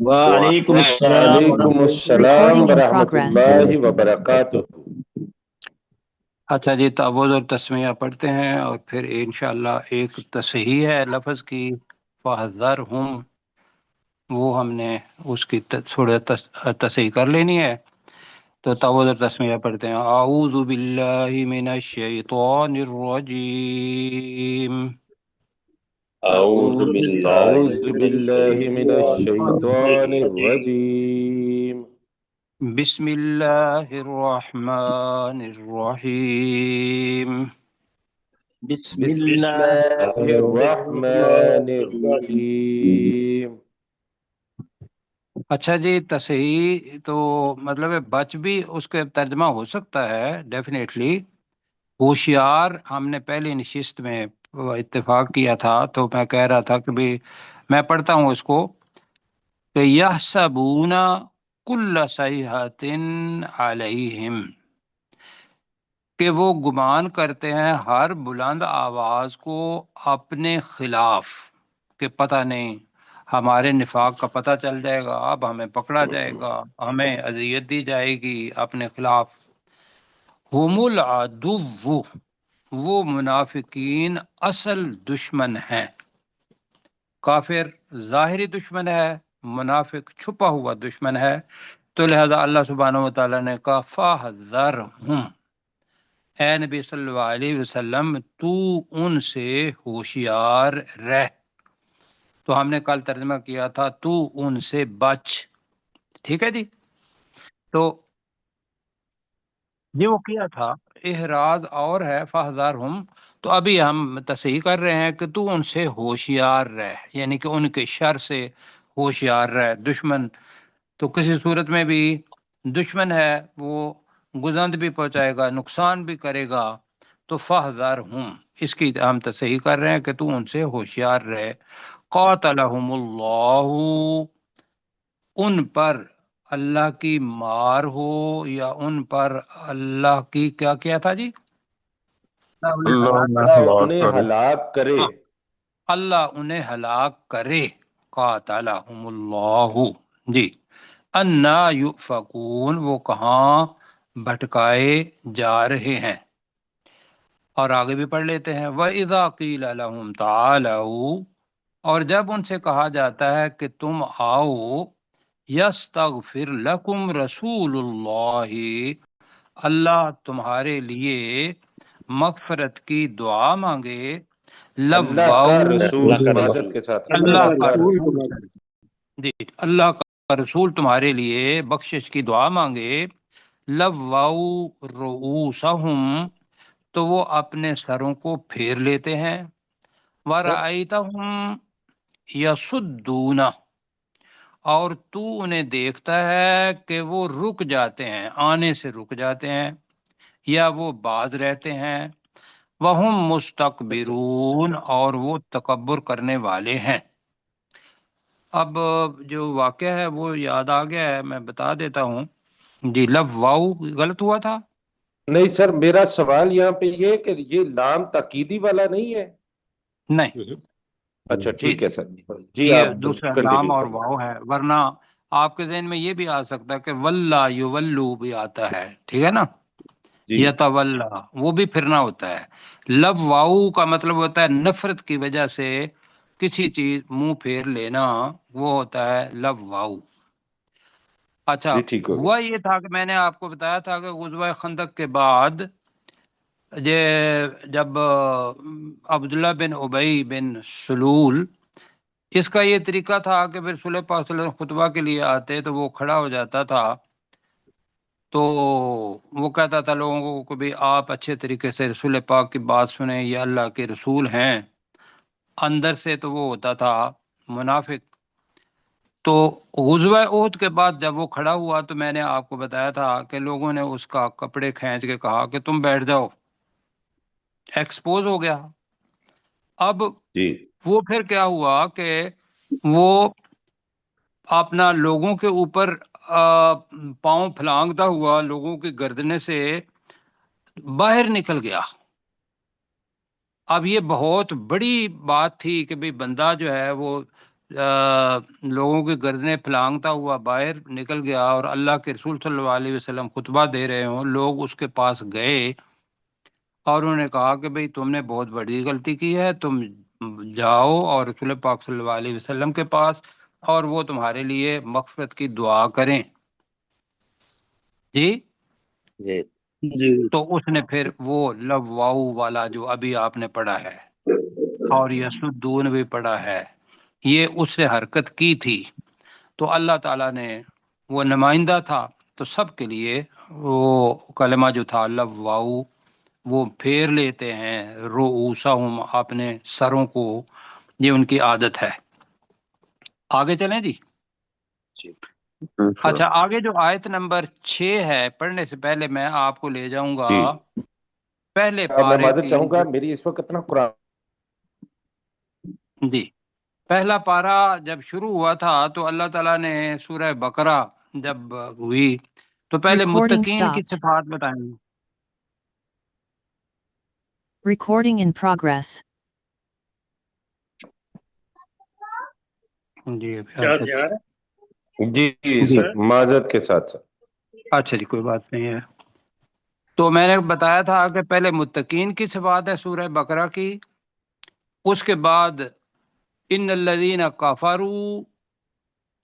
وعلیکم السلام وعلیکم ورحمۃ السلام Recording in ورحمۃ progress. اللہ وبرکاتہ۔ اچھا جی، تعوذ اور تسمیہ پڑھتے ہیں اور پھر انشاءاللہ ایک تصحیح ہے لفظ کی، فَحْذَرْهُمْ، وہ ہم نے اس کی تھوڑا تصحیح کر لینی ہے۔ تو تعوذ اور تسمیہ پڑھتے ہیں۔ اعوذ باللہ من الشیطان الرجیم، اعوذ باللہ اعوذ من باللہ من الشیطان الشیطان الرجیم۔ الرجیم، بسم اللہ الرحمن الرحیم۔ بسم بسم اللہ اللہ الرحمن الرحیم۔ اچھا جی، تصحیح تو مطلب ہے بچ بھی اس کے ترجمہ ہو سکتا ہے ڈیفینیٹلی۔ ہوشیار ہم نے پہلی نشست میں اتفاق کیا تھا، تو میں کہہ رہا تھا کہ بھی میں پڑھتا ہوں اس کو کہ یحسبون کل صیحۃ علیہم، کہ وہ گمان کرتے ہیں ہر بلند آواز کو اپنے خلاف، کہ پتہ نہیں ہمارے نفاق کا پتہ چل جائے گا، اب ہمیں پکڑا جائے گا، ہمیں اذیت دی جائے گی اپنے خلاف۔ ہم العدو، وہ منافقین اصل دشمن ہیں۔ کافر ظاہری دشمن ہے، منافق چھپا ہوا دشمن ہے، تو لہذا اللہ سبحانہ و تعالیٰ نے کہا فَاحْذَرْهُمْ، اے نبی صلی اللہ علیہ وسلم تو ان سے ہوشیار رہ۔ تو ہم نے کل ترجمہ کیا تھا تو ان سے بچ، ٹھیک ہے جی۔ تو یہ وہ کیا تھا احراز اور ہے فاحذرہم، تو ابھی ہم تصحیح کر رہے ہیں کہ تو ان سے ہوشیار رہ، یعنی کہ ان کے شر سے ہوشیار رہ۔ دشمن تو کسی صورت میں بھی دشمن ہے، وہ گزند بھی پہنچائے گا، نقصان بھی کرے گا، تو فاحذرہم اس کی ہم تصحیح کر رہے ہیں کہ تو ان سے ہوشیار رہ۔ قاتلہم اللہ، ان پر اللہ کی مار ہو یا ان پر اللہ کی کیا کیا تھا جی؟ اللہ انہیں ہلاک کرے، ہاں، اللہ انہیں ہلاک کرے۔ قاتلہم اللہ، جی۔ انا یؤفکون، وہ کہاں بھٹکائے جا رہے ہیں۔ اور آگے بھی پڑھ لیتے ہیں وَإِذَا قِيلَ لَهُمْ تَعَالَوْا، اور جب ان سے کہا جاتا ہے کہ تم آؤ، یستغفر لکم رسول اللہ، اللہ تمہارے لیے مغفرت کی دعا مانگے، اللہ کا لواؤ، رسول، معذرت کے ساتھ اللہ اللہ کا کا رسول، رسول، جی، اللہ کا رسول تمہارے لیے بخشش کی دعا مانگے، لواؤ رؤوسہم، تو وہ اپنے سروں کو پھیر لیتے ہیں، وَرَأَيْتَهُمْ يَصُدُّونَ، اور تو انہیں دیکھتا ہے کہ وہ رک جاتے ہیں، آنے سے رک جاتے ہیں یا وہ باز رہتے ہیں، وَهُمْ مُسْتَكْبِرُونَ، اور وہ تکبر کرنے والے ہیں۔ اب جو واقعہ ہے وہ یاد آ گیا ہے، میں بتا دیتا ہوں جی۔ لواؤ غلط ہوا تھا؟ نہیں سر، میرا سوال یہاں پہ یہ ہے کہ یہ لام تاکیدی والا نہیں ہے؟ نہیں اچھا جی، ٹھیک ہے سر، جی یہ آپ دوسرا لام کنٹینیو اور فرمائیں۔ واو ہے، ورنہ آپ کے ذہن میں یہ بھی آ سکتا ہے کہ ولا یولو بھی آتا ہے، ٹھیک ہے نا، جی یتولا وہ بھی پھرنا ہوتا ہے۔ لب واؤ کا مطلب ہوتا ہے نفرت کی وجہ سے کسی چیز منہ پھیر لینا، وہ ہوتا ہے لب واؤ۔ اچھا، جی ٹھیک ہو ہوا گیا۔ یہ تھا کہ میں نے آپ کو بتایا تھا کہ غزوہ خندق کے بعد یہ جب عبداللہ بن ابی بن سلول، اس کا یہ طریقہ تھا کہ پھر صلی پاک صلی اللہ علیہ وسلم خطبہ کے لیے آتے تو وہ کھڑا ہو جاتا تھا، تو وہ کہتا تھا لوگوں کو بھی آپ اچھے طریقے سے رسول پاک کی بات سنیں، یہ اللہ کے رسول ہیں۔ اندر سے تو وہ ہوتا تھا منافق۔ تو غزوہ احد کے بعد جب وہ کھڑا ہوا تو میں نے آپ کو بتایا تھا کہ لوگوں نے اس کا کپڑے کھینچ کے کہا کہ تم بیٹھ جاؤ، ایکسپوز ہو گیا۔ اب جی وہ پھر کیا ہوا کہ وہ اپنا لوگوں کے اوپر پاؤں پھلانگتا ہوا لوگوں کی گردنے سے باہر نکل گیا۔ اب یہ بہت بڑی بات تھی کہ بھئی بندہ جو ہے وہ لوگوں کی گردنیں پھلانگتا ہوا باہر نکل گیا اور اللہ کے رسول صلی اللہ علیہ وسلم خطبہ دے رہے ہوں، لوگ اس کے پاس گئے اور انہوں نے کہا کہ بھئی تم نے بہت بڑی غلطی کی ہے، تم جاؤ اور رسول پاک صلی اللہ علیہ وسلم کے پاس اور وہ تمہارے لیے مغفرت کی دعا کریں. جی جی تو اس نے پھر وہ لواؤ والا جو ابھی آپ نے پڑھا ہے اور یسدون بھی پڑھا ہے، یہ اس سے حرکت کی تھی. تو اللہ تعالیٰ نے وہ نمائندہ تھا تو سب کے لیے وہ کلمہ جو تھا لواؤ وہ پھیر لیتے ہیں رؤوسہم اپنے سروں کو، یہ ان کی عادت ہے. آگے چلیں جی. اچھا آگے جو آیت نمبر 6 ہے، پڑھنے سے پہلے میں آپ کو لے جاؤں گا جی پہلے میں پارے معذرت کی. چاہوں گا، میری اس وقت نا قرآن جی پہلا پارا جب شروع ہوا تھا تو اللہ تعالیٰ نے سورہ بقرہ جب ہوئی تو پہلے Recording متقین کی stopped. صفات بتائیں. Recording in progress. جی ابھی جی جی سر معذرت کے ساتھ سر. اچھا جی کوئی بات نہیں ہے. تو میں نے بتایا تھا کہ پہلے متقین کی صفات ہے سورہ بقرہ کی، اس کے بعد ان الذین کفروا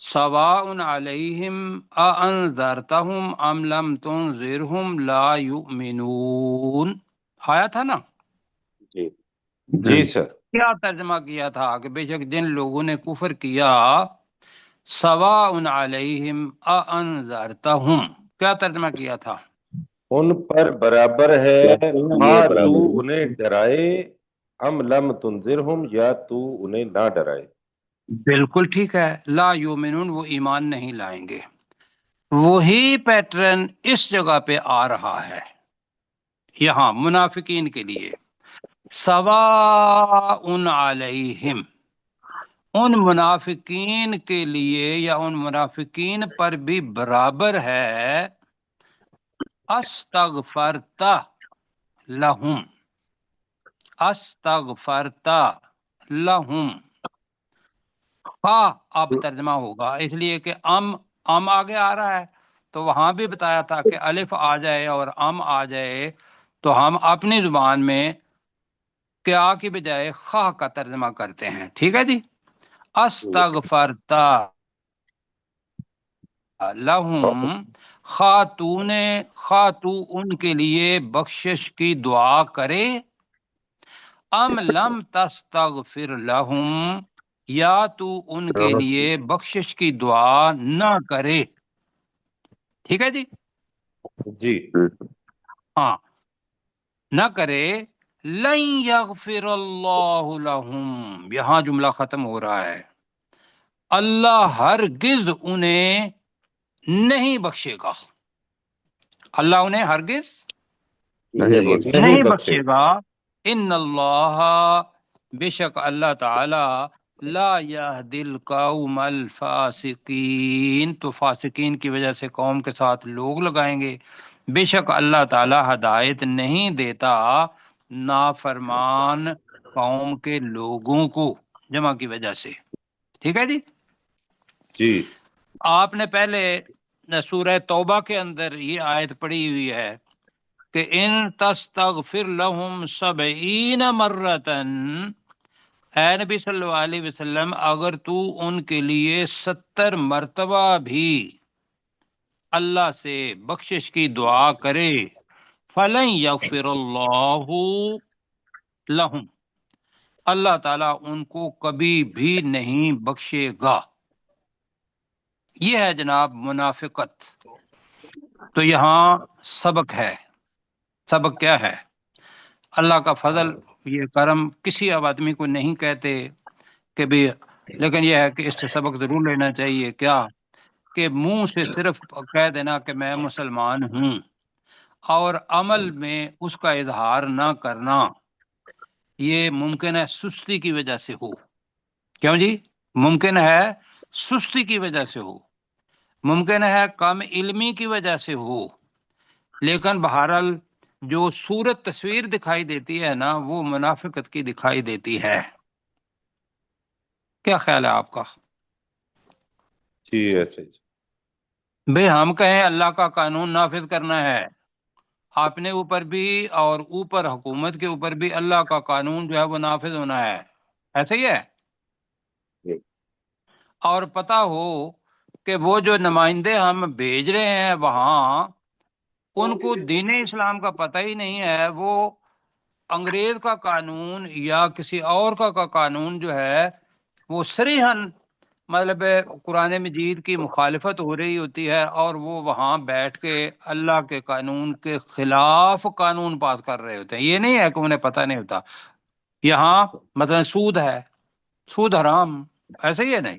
سواء علیہم اانذرتہم ام لم تنذرہم لا یؤمنون. آیا تھا نا؟ جی جی سر. کیا ترجمہ کیا تھا کہ بے شک جن لوگوں نے کفر کیا سواء علیہم اانذرتہم، کیا ترجمہ کیا تھا؟ ان پر برابر ہے خواہ تو انہیں ڈرائے ام لم تنذرہم یا تو انہیں نہ ڈرائے. بالکل ٹھیک ہے، لا یومنون وہ ایمان نہیں لائیں گے. وہی پیٹرن اس جگہ پہ آ رہا ہے یہاں منافقین کے لیے. سواء علیہم، ان منافقین کے لیے یا ان منافقین پر بھی برابر ہے استغفرت لہم، استغفرت لہم. ہاں اب ترجمہ ہوگا اس لیے کہ ام آگے آ رہا ہے تو وہاں بھی بتایا تھا کہ الف آ جائے اور ام آ جائے تو ہم اپنی زبان میں کیا کی بجائے خواہ کا ترجمہ کرتے ہیں. ٹھیک ہے جی. استغفرت لہم، خاتو ان کے لیے بخشش کی دعا کرے، ام لم تستغفر لہم یا تو ان کے لیے بخشش کی دعا نہ کرے. ٹھیک ہے جی. جی ہاں نہ کرے. لن یغفر اللہ لہم، یہاں جملہ ختم ہو رہا ہے. اللہ ہرگز انہیں نہیں بخشے گا، اللہ انہیں ہرگز نہیں بخشے گا. ان اللہ، بے شک اللہ تعالی، لا یہدی القوم الفاسقین، تو فاسقین کی وجہ سے قوم کے ساتھ لوگ لگائیں گے. بے شک اللہ تعالی ہدایت نہیں دیتا نافرمان قوم کے لوگوں کو، جمع کی وجہ سے. ٹھیک ہے جی. جی آپ نے پہلے سورہ توبہ کے اندر یہ آیت پڑھی ہوئی ہے کہ ان تستغفر لہم 70 مرتن، اے نبی صلی اللہ علیہ وسلم اگر تو ان کے لیے 70 مرتبہ بھی اللہ سے بخشش کی دعا کرے، فلن یغفر اللہ لہم، اللہ تعالیٰ ان کو کبھی بھی نہیں بخشے گا. یہ ہے جناب منافقت. تو یہاں سبق ہے. سبق کیا ہے؟ اللہ کا فضل، یہ کرم کسی اب آدمی کو نہیں کہتے کہ بھی، لیکن یہ ہے کہ اس سے سبق ضرور لینا چاہیے. کیا کہ منہ سے صرف کہہ دینا کہ میں مسلمان ہوں اور عمل میں اس کا اظہار نہ کرنا، یہ ممکن ہے سستی کی وجہ سے ہو. کیوں جی؟ ممکن ہے سستی کی وجہ سے ہو، ممکن ہے کم علمی کی وجہ سے ہو، لیکن بہرحال جو صورت تصویر دکھائی دیتی ہے نا وہ منافقت کی دکھائی دیتی ہے. کیا خیال ہے آپ کا؟ جی ایسے ہی۔ بھئی ہم کہیں اللہ کا قانون نافذ کرنا ہے، اپنے اوپر بھی اور اوپر حکومت کے اوپر بھی اللہ کا قانون جو ہے وہ نافذ ہونا ہے، ایسا ہی ہے۔ جی اور پتہ ہو کہ وہ جو نمائندے ہم بھیج رہے ہیں وہاں، ان کو دین اسلام کا پتہ ہی نہیں ہے، وہ انگریز کا قانون یا کسی اور کا قانون جو ہے وہ صریحاً مطلب قرآن مجید کی مخالفت ہو رہی ہوتی ہے، اور وہ وہاں بیٹھ کے اللہ کے قانون کے خلاف قانون پاس کر رہے ہوتے ہیں۔ یہ نہیں ہے کہ انہیں پتہ نہیں ہوتا۔ یہاں مثلا سود ہے، سود حرام، ایسا ہی ہے نہیں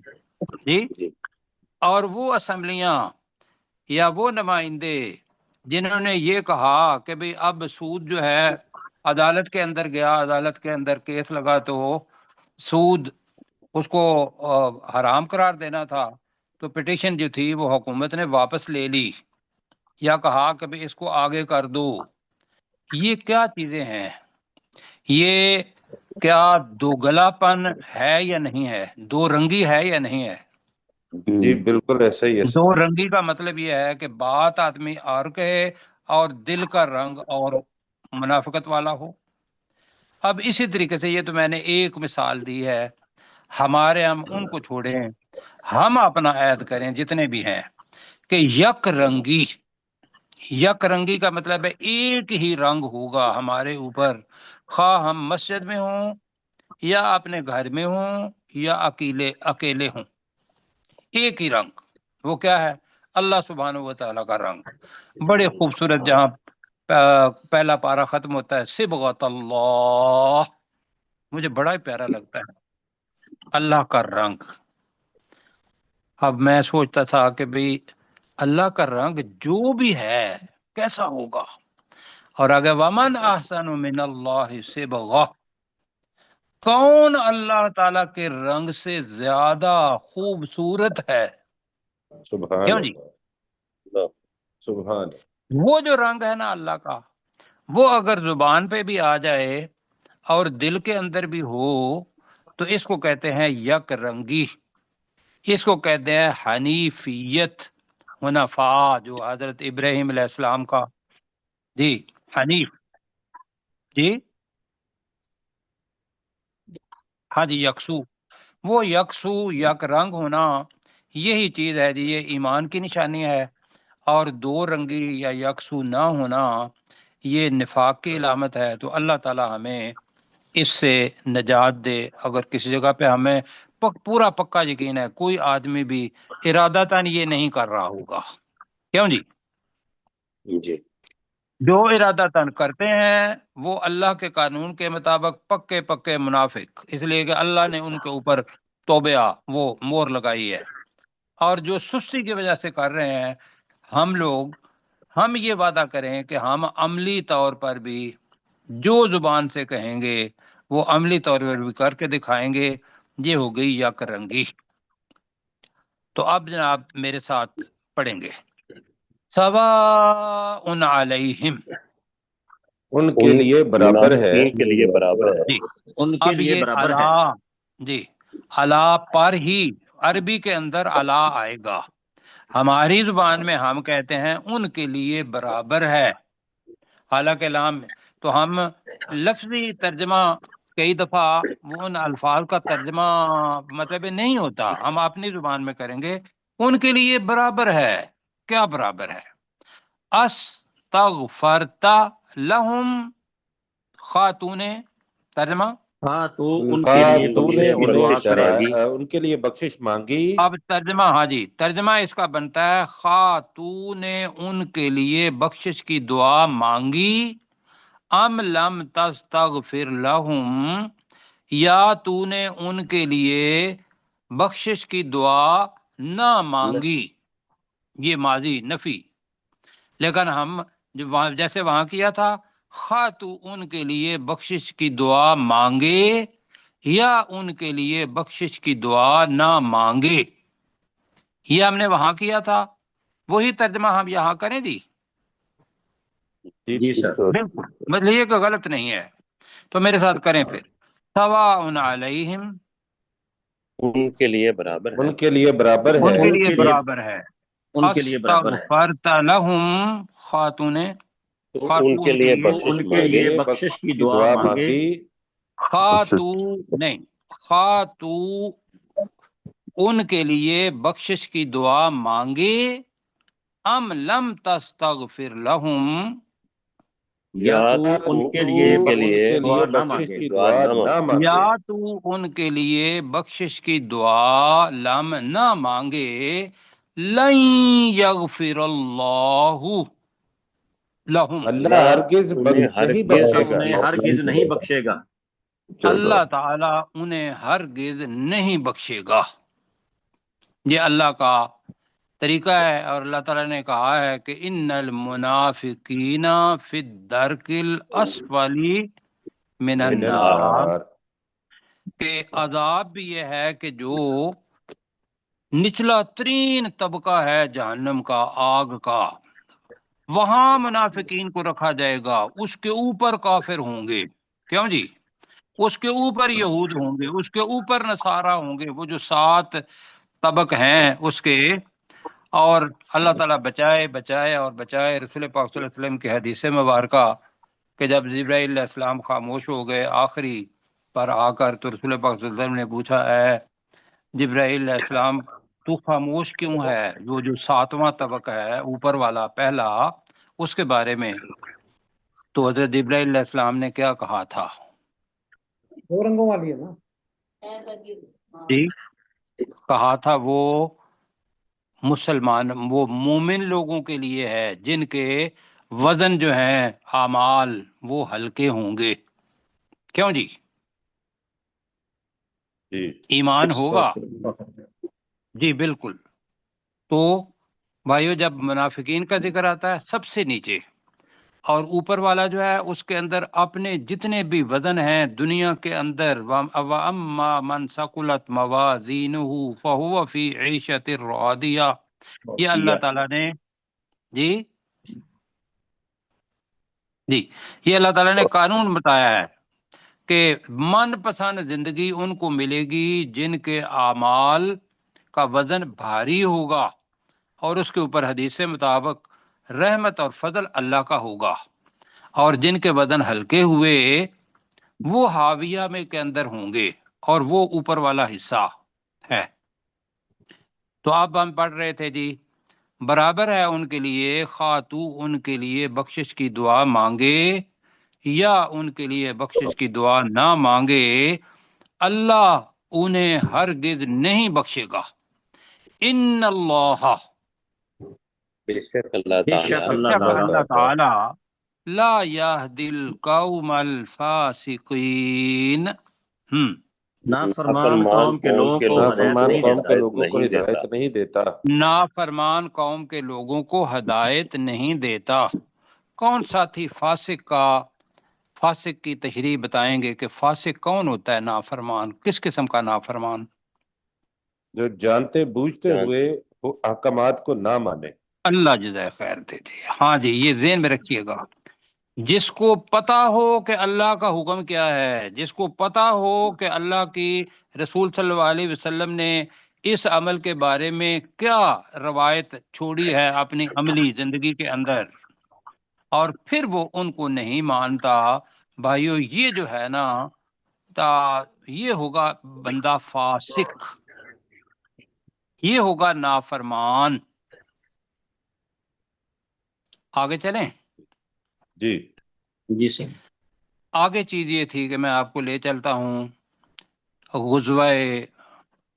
جی؟ جی اور وہ اسمبلیاں یا وہ نمائندے جنہوں نے یہ کہا کہ بھئی اب سود جو ہے عدالت کے اندر گیا، عدالت کے اندر کیس لگا تو سود اس کو حرام قرار دینا تھا، تو پٹیشن جو تھی وہ حکومت نے واپس لے لی، یا کہا کہ بھئی اس کو آگے کر دو۔ یہ کیا چیزیں ہیں؟ یہ کیا دو گلا پن ہے یا نہیں ہے؟ دو رنگی ہے یا نہیں ہے؟ جی بالکل ایسا ہی ہے۔ دو رنگی کا مطلب یہ ہے کہ بات آدمی اور کہے اور دل کا رنگ اور منافقت والا ہو۔ اب اسی طریقے سے یہ تو میں نے ایک مثال دی ہے، ہمارے ہم ان کو چھوڑیں، ہم اپنا عہد کریں جتنے بھی ہیں کہ یک رنگی، یک رنگی کا مطلب ہے ایک ہی رنگ ہوگا ہمارے اوپر، خواہ ہم مسجد میں ہوں یا اپنے گھر میں ہوں یا اکیلے ہوں، ایک ہی رنگ۔ وہ کیا ہے؟ اللہ سبحانہ و تعالیٰ کا رنگ۔ بڑے خوبصورت جہاں پہلا پارہ ختم ہوتا ہے صبغۃ اللہ، مجھے بڑا ہی پیارا لگتا ہے، اللہ کا رنگ۔ اب میں سوچتا تھا کہ بھئی اللہ کا رنگ جو بھی ہے کیسا ہوگا؟ اور اگر ومن احسن من اللہ صبغہ، کون اللہ تعالیٰ کے رنگ سے زیادہ خوبصورت ہے؟ سبحان کیوں جی؟ اللہ، سبحان۔ وہ جو رنگ ہے نا اللہ کا، وہ اگر زبان پہ بھی آ جائے اور دل کے اندر بھی ہو تو اس کو کہتے ہیں یک رنگی، اس کو کہتے ہیں حنیفیت، حنفاء، جو حضرت ابراہیم علیہ السلام کا جی حنیف جی ہاں جی یکسو، وہ یکسو یک رنگ ہونا یہی چیز ہے جی، یہ ایمان کی نشانی ہے۔ اور دو رنگی یا یکسو نہ ہونا یہ نفاق کی علامت ہے۔ تو اللہ تعالی ہمیں اس سے نجات دے۔ اگر کسی جگہ پہ ہمیں پورا پکا یقین ہے کوئی آدمی بھی ارادتاً یہ نہیں کر رہا ہوگا، کیوں جی؟ جی جو ارادتاً کرتے ہیں وہ اللہ کے قانون کے مطابق پکے پکے منافق، اس لیے کہ اللہ نے ان کے اوپر توبہ وہ مور لگائی ہے۔ اور جو سستی کی وجہ سے کر رہے ہیں ہم یہ وعدہ کریں کہ ہم عملی طور پر بھی جو زبان سے کہیں گے وہ عملی طور پر بھی کر کے دکھائیں گے۔ یہ ہو گئی یک رنگی۔ تو اب جناب میرے ساتھ پڑھیں گے، سواء علیہم، ان کے لیے برابر ہے، منافقین کے لیے برابر ہے۔ جی ان کے اب لیے یہ برابر ہے۔ علا، جی علا پر ہی، عربی کے اندر علا آئے گا، ہماری زبان میں ہم کہتے ہیں ان کے لیے برابر ہے، حالانکہ لام تو ہم لفظی ترجمہ کئی دفعہ وہ ان الفاظ کا ترجمہ مطلب نہیں ہوتا، ہم اپنی زبان میں کریں گے ان کے لیے برابر ہے۔ کیا برابر ہے؟ استغفرت لہم، خاتون ترجمہ، ہاں تو ان کے کہا لیے تو نے بخشش کی انہیں دعا کرے۔ ان کے لیے بخشش مانگی، اب ترجمہ، ہاں جی ترجمہ اس کا بنتا ہے خاتون نے ان کے لیے بخشش کی دعا مانگی، ام لم تستغفر لہم، یا تو نے ان کے لیے بخشش کی دعا نہ مانگی، یہ ماضی نفی، لیکن ہم جیسے وہاں کیا تھا خواہ تو ان کے لیے بخشش کی دعا مانگے یا ان کے لیے بخشش کی دعا نہ مانگے، یہ ہم نے وہاں کیا تھا، وہی ترجمہ ہم یہاں کریں جی؟ جی سر۔ بالکل، مطلب یہ کہ غلط نہیں ہے، تو میرے ساتھ کریں پھر، سواء علیہم ان کے لیے برابر ہے ان کے لیے برابر ان ہے کے ان لیے کے لیے برابر ہے ان کے لیے برابر ہے استغفرت لہم خاتون تو ان خاتون کے لیے کے تو بخشش ان کے مانگے لیے بخشش کی دعا مانگے خاتو نہیں خاتو ان کے لیے بخشش کی دعا مانگے ام لم تستغفر لہم یا تو تو ان کے لیے ان کے بخشش لیے کی دعا نہ بخشش مانگے کی دعا دعا نہ نہ مانگے مانگے یا تو ان کے لیے بخشش کی دعا لم نہ مانگے لن یغفر اللہ لہم اللہ اللہ ہرگز انہیں نہیں ہرگز بخشے اللہ گا انہیں ہرگز نہیں بخشے گا اللہ تعالی انہیں ہرگز نہیں بخشے گا۔ یہ اللہ کا طریقہ ہے، اور اللہ تعالیٰ نے کہا ہے کہ ان المنافقین فی الدرک الاسفل من من النار، النار۔ کہ عذاب بھی یہ ہے کہ جو نچلا ترین طبقہ ہے جہنم کا، آگ کا، وہاں منافقین کو رکھا جائے گا، اس کے اوپر کافر ہوں گے، کیوں جی؟ اس کے اوپر یہود ہوں گے، اس کے اوپر نصارہ ہوں گے، وہ جو 7 طبق ہیں اس کے۔ اور اللہ تعالیٰ بچائے بچائے اور بچائے۔ رسول پاک صلی اللہ علیہ وسلم کی حدیث مبارکہ کہ جب جبرائیل علیہ السلام خاموش ہو گئے آخری پر آ کر، تو رسول پاک صلی اللہ علیہ وسلم نے پوچھا، اے جبرائیل علیہ السلام تو خاموش کیوں ہے؟ وہ جو 7واں طبقہ ہے اوپر والا پہلا، اس کے بارے میں تو حضرت جبرائیل علیہ السلام نے کیا کہا تھا؟ دو رنگوں والی ہے نا؟ جی، کہا تھا وہ مسلمان، وہ مومن لوگوں کے لیے ہے جن کے وزن جو ہیں اعمال وہ ہلکے ہوں گے، کیوں جی؟ جی ایمان ہوگا، جی بالکل۔ تو بھائیو، جب منافقین کا ذکر آتا ہے سب سے نیچے، اور اوپر والا جو ہے اس کے اندر اپنے جتنے بھی وزن ہیں دنیا کے اندر، وَأَمَّا مَنْ ثَقُلَتْ مَوَازِينُهُ فَهُوَ فِي عِيشَةٍ رَاضِيَةٍ، یہ اللہ تعالیٰ نے جی جی یہ اللہ تعالیٰ نے قانون بتایا ہے کہ من پسند زندگی ان کو ملے گی جن کے اعمال کا وزن بھاری ہوگا، اور اس کے اوپر حدیث کے مطابق رحمت اور فضل اللہ کا ہوگا، اور جن کے وزن ہلکے ہوئے وہ حاویہ میں کے اندر ہوں گے، اور وہ اوپر والا حصہ ہے۔ تو اب ہم پڑھ رہے تھے جی، برابر ہے ان کے لیے خاتو ان کے لیے بخشش کی دعا مانگے یا ان کے لیے بخشش کی دعا نہ مانگے، اللہ انہیں ہرگز نہیں بخشے گا۔ ان اللہ، بے شک اللہ بے تعالیٰ شک اللہ شک تعالیٰ اللہ تعالی لا یہدی القوم الفاسقین، نافرمان قوم کے لوگوں کو ہدایت نافرمان نہیں قوم دیتا کے لوگوں کو ہدایت نہیں دیتا۔ نافرمان قوم کے لوگوں کو ہدایت نہیں دیتا۔ کون ساتھی فاسق کا، فاسق کی تشریح بتائیں گے کہ فاسق کون ہوتا ہے؟ نافرمان کس قسم کا نافرمان؟ جو جانتے بوجھتے جان ہوئے وہ احکامات کو نہ مانے۔ اللہ جزائے خیر دے جی۔ ہاں جی، یہ ذہن میں رکھیے گا، جس کو پتا ہو کہ اللہ کا حکم کیا ہے، جس کو پتا ہو کہ اللہ کی رسول صلی اللہ علیہ وسلم نے اس عمل کے بارے میں کیا روایت چھوڑی ہے اپنی عملی زندگی کے اندر، اور پھر وہ ان کو نہیں مانتا، بھائیو یہ جو ہے نا یہ ہوگا بندہ فاسق، یہ ہوگا نافرمان۔ آگے چلیں۔ جی جی سر۔ آگے چیز یہ تھی کہ میں آپ کو لے چلتا ہوں غزوہ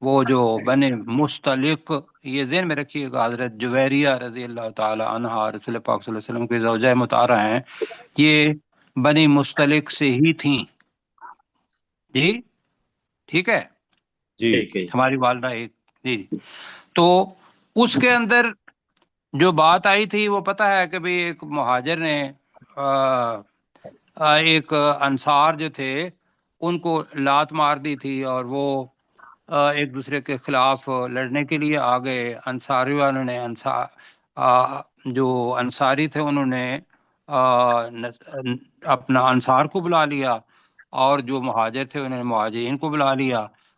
وہ جو بنے مستلق، یہ ذہن میں رکھیے گا، حضرت جویریہ رضی اللہ تعالی عنہا رسول پاک صلی اللہ علیہ وسلم کے زوجہ مطہرہ ہیں، یہ بنی مستلق سے ہی تھیں جی، ٹھیک ہے، جی ٹھیک ہے۔ ہماری والدہ ایک جی۔ تو اس کے اندر جو بات آئی تھی وہ پتہ ہے کہ بھی ایک مہاجر نے ایک انصار جو تھے ان کو لات مار دی تھی، اور وہ ایک دوسرے کے خلاف لڑنے کے لیے آ گئے۔ انصاری والوں نے جو انصاری تھے انہوں نے اپنا انصار کو بلا لیا، اور جو مہاجر تھے انہوں نے مہاجرین کو بلا لیا،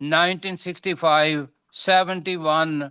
1965, 71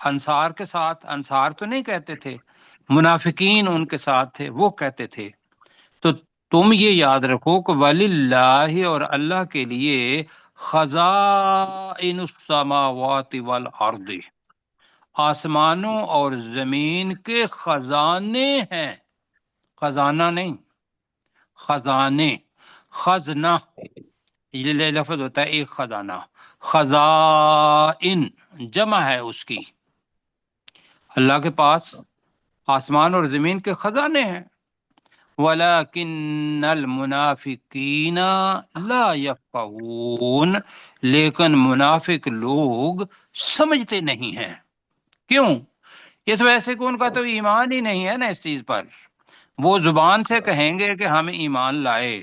انصار کے ساتھ، انصار تو نہیں کہتے تھے، منافقین ان کے ساتھ تھے، وہ کہتے تھے۔ تو تم یہ یاد رکھو کہ وللہ، اور اللہ کے لیے، خزائن السماوات والارض، آسمانوں اور زمین کے خزانے ہیں، خزانہ نہیں، خزانے، خزنہ یہ لفظ ہوتا ہے ایک خزانہ، خزائن جمع ہے اس کی، اللہ کے پاس آسمان اور زمین کے خزانے ہیں۔ وَلَكِنَّ الْمُنَافِقِينَ لَا يَفْقَهُونَ، لیکن منافق لوگ سمجھتے نہیں ہیں۔ کیوں؟ اس وجہ سے کہ ان کا تو ایمان ہی نہیں ہے نا اس چیز پر۔ وہ زبان سے کہیں گے کہ ہم ایمان لائے،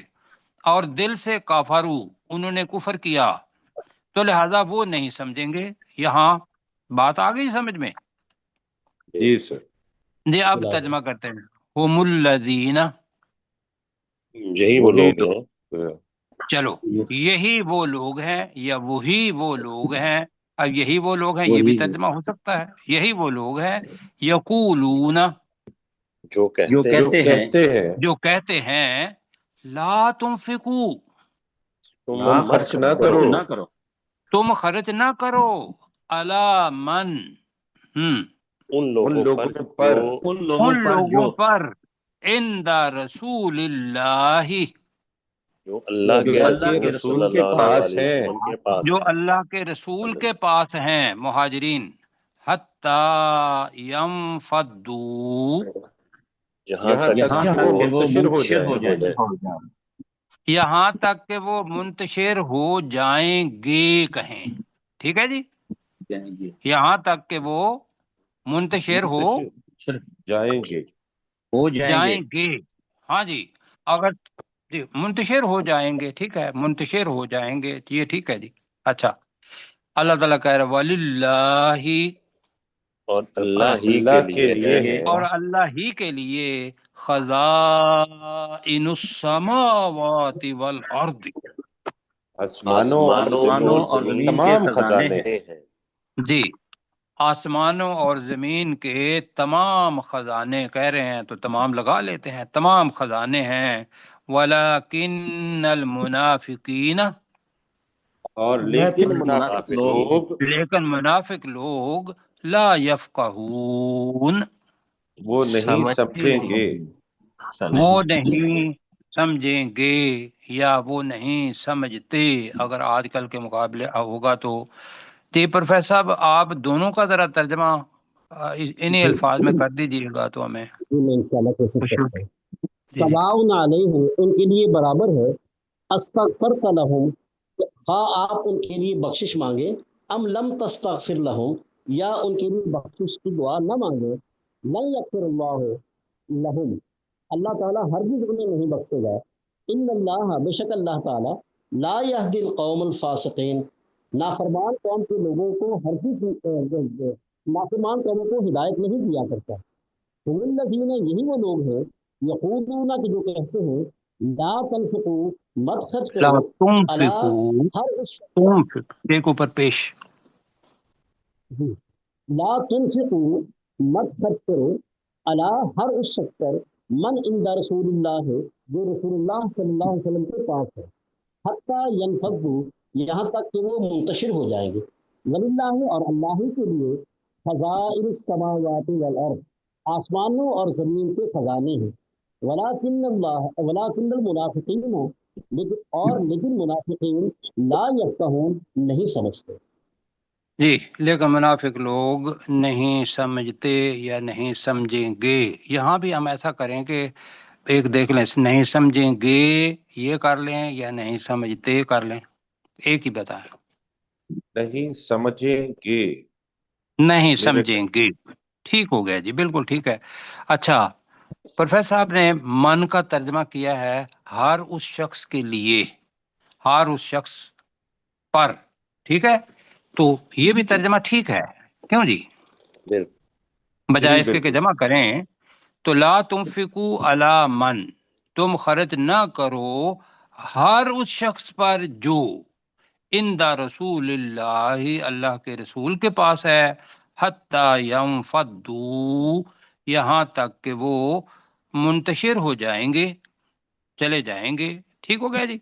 اور دل سے کافرو، انہوں نے کفر کیا، تو لہذا وہ نہیں سمجھیں گے۔ یہاں بات آ گئی سمجھ میں؟ جی سر۔ جی اب ترجمہ کرتے ہیں۔ ہم الذین، یہی وہ لوگ ہیں، چلو یہی وہ لوگ ہیں یا وہی وہ لوگ ہیں، اب یہی وہ لوگ ہیں یہ بھی ترجمہ ہو سکتا ہے، یہی وہ لوگ ہیں، یقولون، جو کہتے ہیں جو کہتے ہیں، لا تنفقو، تم نہ خرچ نہ کرو، نہ کرو تم خرچ نہ کرو، علی من، ان ان لوگوں لوگوں پر پر جو ان لوگوں پر، عند رسول اللہ، جو اللہ جو کے اللہ کے رسول رسول صلی کے اللہ پاس علیہ ہیں، وسلم کے پاس جو ہیں، اللہ کے رسول کے پاس ہیں، مہاجرین، حتی ینفدو، جہاں یہاں تک تک کہ وہ منتشر ہو جائے۔ یہاں تک کہ وہ منتشر ہو جائیں گے، کہیں، ٹھیک ہے جی، یہاں تک کہ وہ منتشر ہو منتشر جائیں گے، ہو جائیں گے، ہاں جی، اگر جی منتشر ہو جائیں گے، ٹھیک ہے، منتشر ہو جائیں گے، یہ ٹھیک ہے جی۔ اچھا، اللہ تعالیٰ کہہ رہا ہے وَلِلَّهِ، اور اللہ ہی اللہ کے کے لیے لیے ہے، ہے اور اللہ ہی کے لیے، خزائن السماوات والارض، آسمانوں اور آسمانوں زمین اور کے زمین تمام خزانے ہیں۔ ہیں، جی، آسمانوں اور زمین کے تمام خزانے، کہہ رہے ہیں تو تمام لگا لیتے ہیں، تمام خزانے ہیں۔ وَلَكِنَّ الْمُنَافِقِينَ، اور لیکن منافق منافق لوگ لیکن منافق لوگ، لا یفقہون، وہ نہیں سمجھیں گے، وہ نہیں سمجھیں گے یا وہ نہیں سمجھتے، اگر آج کل کے مقابلے ہوگا تو پروفیسر صاحب آپ دونوں کا ذرا ترجمہ انہی الفاظ میں کر دیجیے گا تو ہمیں۔ میں انشاءاللہ کوشش کرتا ہوں۔ سواؤن علیہم، ان کے لیے برابر ہے، استغفرت لہم، خواہ آپ ان کے لیے بخشش مانگے، ام لم تستغفر لہم، یا ان کے لیے بخشش کی دعا نہ مانگے، لن یغفر اللہ لہم، اللہ تعالیٰ ہرگز انہیں نہیں بخشے گا، ان اللہ، بے شک اللہ تعالیٰ، لا یہدی القوم الفاسقین، نافرمان قوم کے لوگوں کو ہرگز نافرمان قوموں کو ہدایت نہیں دیا کرتا۔ هم الذین، یہی وہ لوگ ہیں، یقولون، کہ جو کہتے ہیں، لا تنفقوا، مت خرچ لا کرو، علی، تنفقوا، ہر اس، تنفق ایک اوپر پیش، لا تنفقوا، مت خرچ کرو، علی، ہر اس شخص پر، من عند رسول اللہ، جو رسول اللہ صلی اللہ علیہ وسلم کے پاس ہے، حتی ینفضوا، یہاں تک کہ وہ منتشر ہو جائیں گے، وللہ، اور اللہ ہی کے لیے، خزائن السماوات والارض، آسمانوں اور زمین کے خزانے ہیں، ولیکن المنافقین، لیکن منافقین، لا یفقہون، نہیں سمجھتے۔ جی، لیکن منافق لوگ نہیں سمجھتے یا نہیں سمجھیں گے۔ یہاں بھی ہم ایسا کریں کہ ایک دیکھ لیں، نہیں سمجھیں گے یہ کر لیں یا نہیں سمجھتے کر لیں، ایک ہی بتائیں، نہیں سمجھیں گے، نہیں میرے سمجھیں گے، ٹھیک ہو گیا جی، بالکل ٹھیک ہے۔ اچھا، پروفیسر صاحب نے من کا ترجمہ کیا ہے ہر اس شخص کے لیے، ہر اس شخص پر، ٹھیک ہے، تو یہ بھی ترجمہ ٹھیک ہے، کیوں جی؟ بالکل بجائے جی اس کے کہ بالکل، جمع کریں تو لا تنفقوا علی من، تم خرچ نہ کرو ہر اس شخص پر جو عند رسول اللہ، اللہ کے رسول کے پاس ہے، حتی ینفضوا، یہاں تک کہ وہ منتشر ہو جائیں گے، چلے جائیں گے. ٹھیک ہو گیا جی.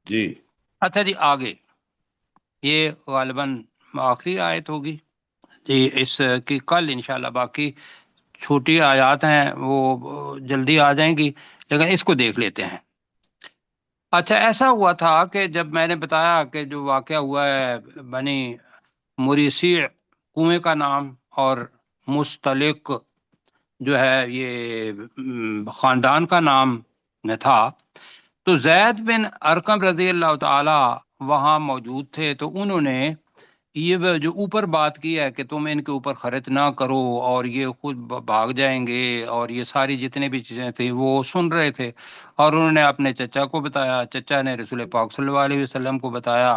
جی اچھا جی آگے، یہ غالباً آخری آیت ہوگی جی اس کی. کل انشاءاللہ باقی چھوٹی آیات ہیں وہ جلدی آ جائیں گی، لیکن اس کو دیکھ لیتے ہیں. اچھا ایسا ہوا تھا کہ جب میں نے بتایا کہ جو واقعہ ہوا ہے بنی مریسی کنویں کا نام اور مستلق جو ہے یہ خاندان کا نام میں تھا، تو زید بن ارقم رضی اللہ تعالی وہاں موجود تھے. تو انہوں نے یہ جو اوپر بات کی ہے کہ تم ان کے اوپر خرچ نہ کرو اور یہ خود بھاگ جائیں گے، اور یہ ساری جتنے بھی چیزیں تھیں وہ سن رہے تھے، اور انہوں نے اپنے چچا کو بتایا، چچا نے رسول پاک صلی اللہ علیہ وسلم کو بتایا.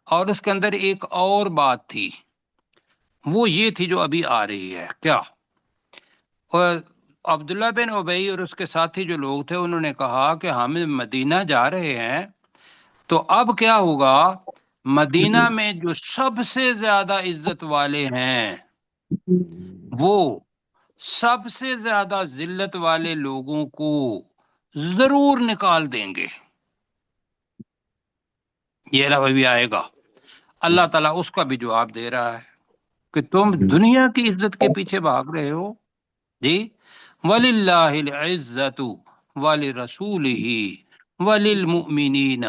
اور اس کے اندر ایک اور بات تھی، وہ یہ تھی جو ابھی آ رہی ہے. کیا؟ اور عبداللہ بن ابی اور اس کے ساتھی جو لوگ تھے انہوں نے کہا کہ ہم مدینہ جا رہے ہیں، تو اب کیا ہوگا؟ مدینہ میں جو سب سے زیادہ عزت والے ہیں وہ سب سے زیادہ ذلت والے لوگوں کو ضرور نکال دیں گے. یہ لفظ بھی آئے گا. اللہ تعالیٰ اس کا بھی جواب دے رہا ہے کہ تم دنیا کی عزت کے پیچھے بھاگ رہے ہو جی. وَلِلَّهِ الْعِزَّةُ وَلِرَسُولِهِ وَلِلْمُؤْمِنِينَ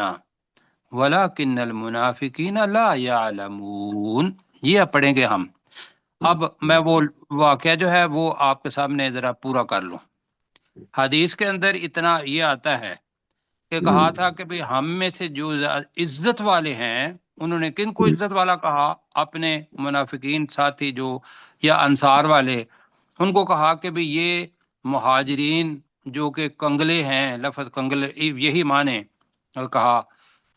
وَلَكِنَّ الْمُنَافِقِينَ لَا يَعْلَمُونَ. یہ پڑھیں گے ہم. اب میں وہ واقعہ جو ہے وہ آپ کے سامنے ذرا پورا کر لوں. حدیث کے اندر اتنا یہ آتا ہے کہ کہا تھا کہ بھئی ہم میں سے جو عزت والے ہیں، انہوں نے کن کو عزت والا کہا؟ اپنے منافقین ساتھی جو یا انصار والے، ان کو کہا کہ بھئی یہ مہاجرین جو کہ کنگلے ہیں، لفظ کنگلے یہی معنی، اور کہا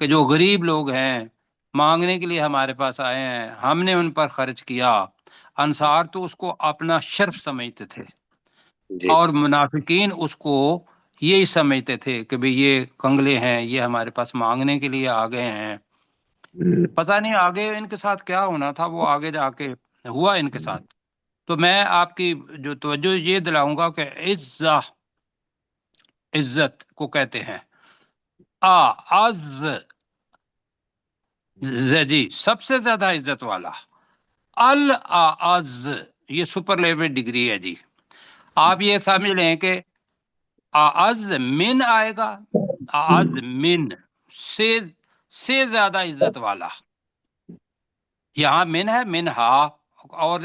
کہ جو غریب لوگ ہیں مانگنے کے لیے ہمارے پاس آئے ہیں، ہم نے ان پر خرچ کیا. انصار تو اس کو اپنا شرف سمجھتے تھے، جی اور منافقین اس کو یہی سمجھتے تھے کہ بھئی یہ کنگلے ہیں، یہ ہمارے پاس مانگنے کے لیے آ گئے ہیں. پتہ نہیں آگے ان کے ساتھ کیا ہونا تھا، وہ آگے جا کے ہوا ان کے ساتھ. تو میں آپ کی جو توجہ یہ دلاؤں گا کہ عزت کو کہتے ہیں جی سب سے زیادہ عزت والا. الاعز یہ سپرلیٹو ڈگری ہے جی. آپ یہ سمجھ لیں کہ اعز من آئے گا، اعز من سے زیادہ عزت والا. یہاں من ہے، من ہا اور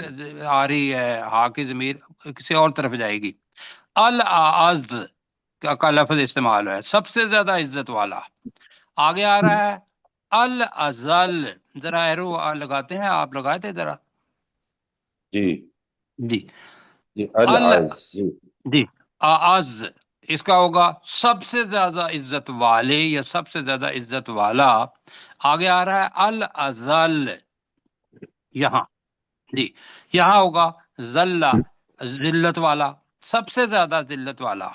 آ رہی ہے، ہا کی ضمیر کسی اور طرف جائے گی. الاعز کا لفظ استعمال ہے، سب سے زیادہ عزت والا. آگے آ رہا ہے الازل. ذرا ایرو لگاتے ہیں، آپ لگائے تھے ذرا جی جی. جی العز جی جی اعز اس کا ہوگا سب سے زیادہ عزت والے یا سب سے زیادہ عزت والا. آگے آ رہا ہے الازل. یہاں جی یہاں ہوگا ذلہ، ذلت والا، سب سے زیادہ ذلت والا.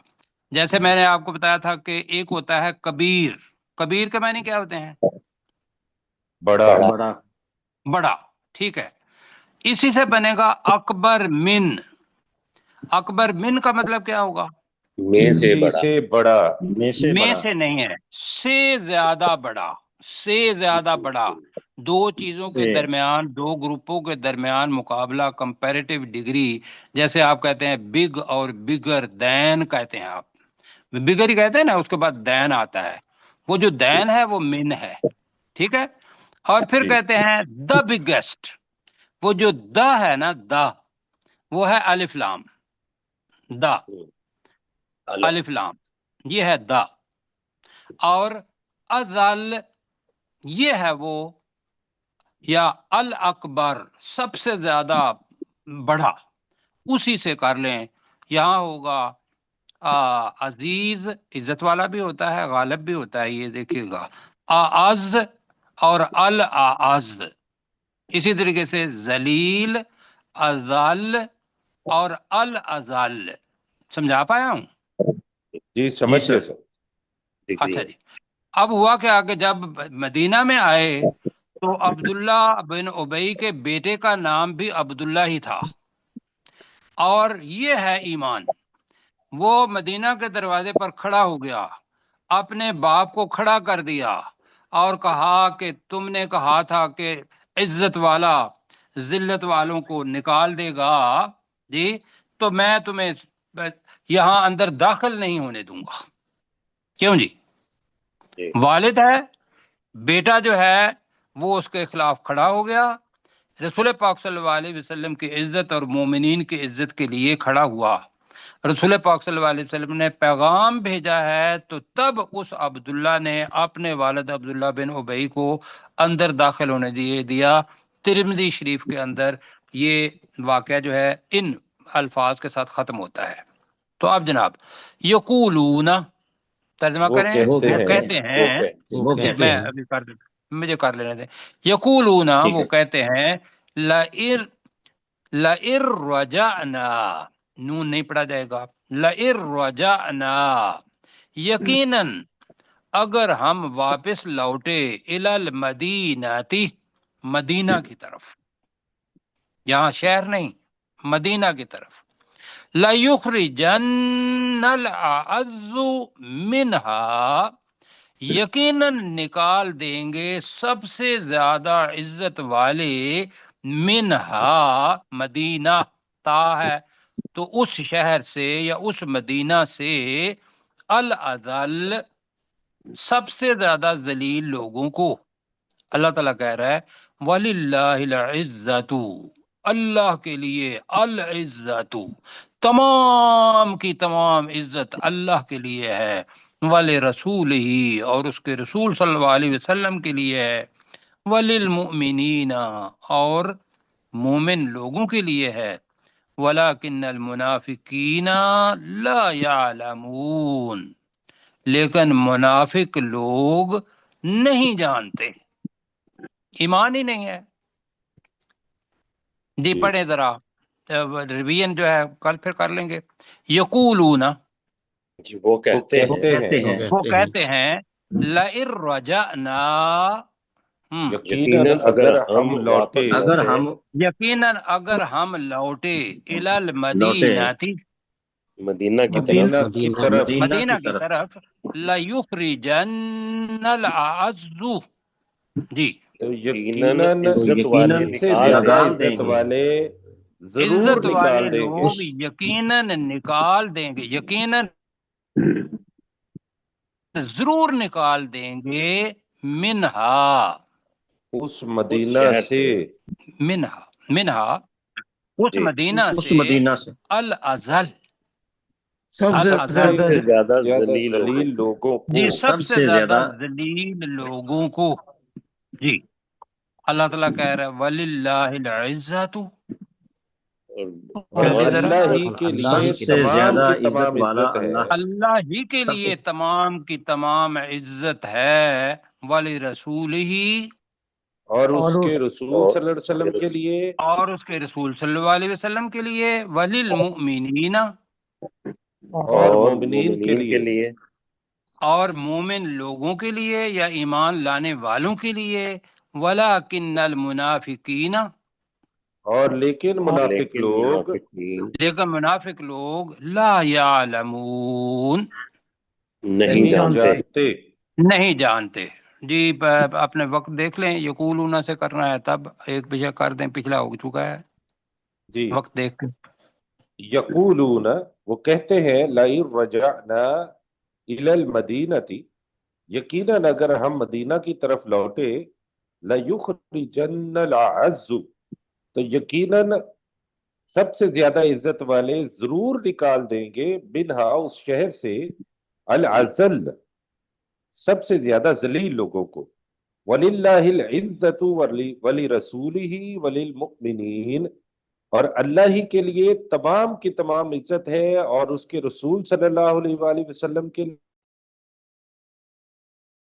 جیسے میں نے آپ کو بتایا تھا کہ ایک ہوتا ہے کبیر. کبیر کے معنی کیا ہوتے ہیں؟ بڑا بڑا. بڑا. ٹھیک ہے، اسی سے بنے گا اکبر من. اکبر من کا مطلب کیا ہوگا؟ میں سے کسی بڑا. سے بڑا میں سے میں بڑا. سے نہیں ہے، سے زیادہ بڑا. سے زیادہ بڑا. دو چیزوں کے سے. درمیان، دو گروپوں کے درمیان مقابلہ، کمپیریٹیو ڈگری. جیسے آپ کہتے ہیں بگ اور بگر دین کہتے ہیں، آپ بگر ہی کہتے ہیں نا، اس کے بعد دین آتا ہے. وہ جو دین ہے وہ من ہے. ٹھیک ہے. اور پھر جی کہتے ہیں دا بگیسٹ. وہ جو دا ہے نا، دا وہ ہے الف لام. دا الف لام یہ ہے دا. اور ازل یہ ہے وہ، یا الاکبر سب سے زیادہ بڑا. اسی سے کر لیں. یہاں ہوگا عزیز، عزت والا بھی ہوتا ہے، غالب بھی ہوتا ہے، یہ دیکھیے گا. اعز اور الاعز. اسی طریقے سے ذلیل، ازل اور الازل. سمجھا پایا ہوں؟ جی سمجھ سر. گئے سر. اچھا جی. اب ہوا کیا کہ جب مدینہ میں آئے تو عبداللہ بن ابی کے بیٹے کا نام بھی عبداللہ ہی تھا، اور یہ ہے ایمان۔ وہ مدینہ کے دروازے پر کھڑا ہو گیا، اپنے باپ کو کھڑا کر دیا اور کہا کہ تم نے کہا تھا کہ عزت والا ذلت والوں کو نکال دے گا، جی، تو میں تمہیں یہاں اندر داخل نہیں ہونے دوں گا۔ کیوں جی؟ جی۔ والد ہے، بیٹا جو ہے وہ اس کے خلاف کھڑا ہو گیا، رسول پاک صلی اللہ علیہ وسلم کی عزت اور مومنین کی عزت کے لیے کھڑا ہوا۔ رسول پاک صلی اللہ علیہ وسلم نے پیغام بھیجا ہے، تو تب اس عبداللہ نے اپنے والد عبداللہ بن ابی کو اندر داخل ہونے دیا۔ ترمذی شریف کے اندر یہ واقعہ جو ہے ان الفاظ کے ساتھ ختم ہوتا ہے۔ تو اب جناب یقولون، ترجمہ وہ کریں، کہتے وہ ہیں، کہتے ہیں، وہ کہتے میں ہیں ابھی مجھے کر لینے دیں۔ یقولون، ٹھیک وہ ہے۔ کہتے ہیں، لئر رجعنا، نون نہیں پڑھا جائے گا، لئر رجعنا، یقیناً اگر ہم واپس لوٹے، المدیناتی، مدینہ کی طرف، یہاں شہر نہیں، مدینہ کی طرف، لَيُخْرِجَنَّ الْأَعَزُّ مِنْهَا، یقیناً نکال دیں گے سب سے زیادہ عزت والے، منہا، مدینہ، تا ہے تو اس شہر سے یا اس مدینہ سے، الاذل، سب سے زیادہ ذلیل لوگوں کو۔ اللہ تعالیٰ کہہ رہا ہے وَلِلَّهِ الْعِزَّةُ، اللہ کے لیے العزت، تمام کی تمام عزت اللہ کے لیے ہے، وَلِرَسُولِهِ، اور اس کے رسول صلی اللہ علیہ وسلم کے لیے ہے، وَلِلْمُؤْمِنِينَ، اور مومن لوگوں کے لیے ہے، وَلَكِنَّ الْمُنَافِقِينَ لَا يَعْلَمُونَ، لیکن منافق لوگ نہیں جانتے، ایمان ہی نہیں ہے۔ جی پڑھیں ذرا، ریویژن جو ہے کل پھر کر لیں گے۔ یقولون، جی وہ کہتے ہیں، وہ کہتے ہیں، لئن رجعنا، یقیناً اگر ہم لوٹے، اگر ہم یقیناً اگر ہم لوٹے، الی لوٹے المدیناتی، مدینہ کی طرف، مدینہ کی طرف، مدینہ کی طرف، لیخرجن الاعز، جی، تو یقیناً یقیناً عزت والے یقیناً سے نکال زیادہ دیں نکال دیں عزت گے، والے ضرور عزت والے نکال دیں گے، لوگ یقیناً نکال دیں گے، یقیناً ضرور نکال دیں گے، منہا، اس اس مدینہ شہر سے، منہا اس جی، مدینہ اس سے، مدینہ سے الازل، سب الازل، سب سے زیادہ زیادہ ذلیل لوگوں ذلیل لوگوں کو، جی، سب سے زیادہ زیادہ ذلیل لوگوں کو، جی۔ اللہ تعالیٰ کہہ رہا ہے وَلِلَّهِ الْعِزَّةُ، اور اور جلدی ذرا، اللہ ہی کے اللہ لیے ہی سے تمام زیادہ کی عزت تمام والا عزت ہے، اللہ ہے، اللہ ہی کے لیے تمام کی تمام عزت ہے، وَلِرَسُولِهِ، اور اس کے رسول اور صلی اللہ علیہ وسلم کے لیے، اور اس کے رسول صلی اللہ علیہ وسلم کے لیے، وَلِلْمُؤْمِنِينَ، اور اور مومنین کے مومنین کے لیے، لیے، اور مومن لوگوں کے لیے یا ایمان لانے والوں کے لیے، وَلَكِنَّ الْمُنَافِقِينَ، اور لیکن منافق لیکن لوگ منافقین لیکن منافق لوگ لا یعلمون، نہیں جانتے۔ نہیں جانتے۔ جی اپنے وقت دیکھ لیں، یقولون سے کرنا ہے تب ایک بجے کر دیں، پچھلا ہو چکا ہے، جی، وقت دیکھ کے۔ یقولون، وہ کہتے ہیں، لَئِن رَجَعْنَا إِلَى الْمَدِينَةِ، یقیناً اگر ہم مدینہ کی طرف لوٹے، لَيُخْرِجَنَّ الْأَعَزُّ، تو یقیناً سب سے زیادہ عزت والے ضرور نکال دیں گے، منہا، اس شہر سے، العزل، سب سے زیادہ ذلیل لوگوں کو، وَلِلَّهِ الْعِزَّةُ وَلِرَسُولِهِ وَلِلْمُؤْمِنِينَ، اور اللہ ہی کے لیے تمام کی تمام عزت ہے، اور اس کے رسول صلی اللہ علیہ وآلہ وسلم کے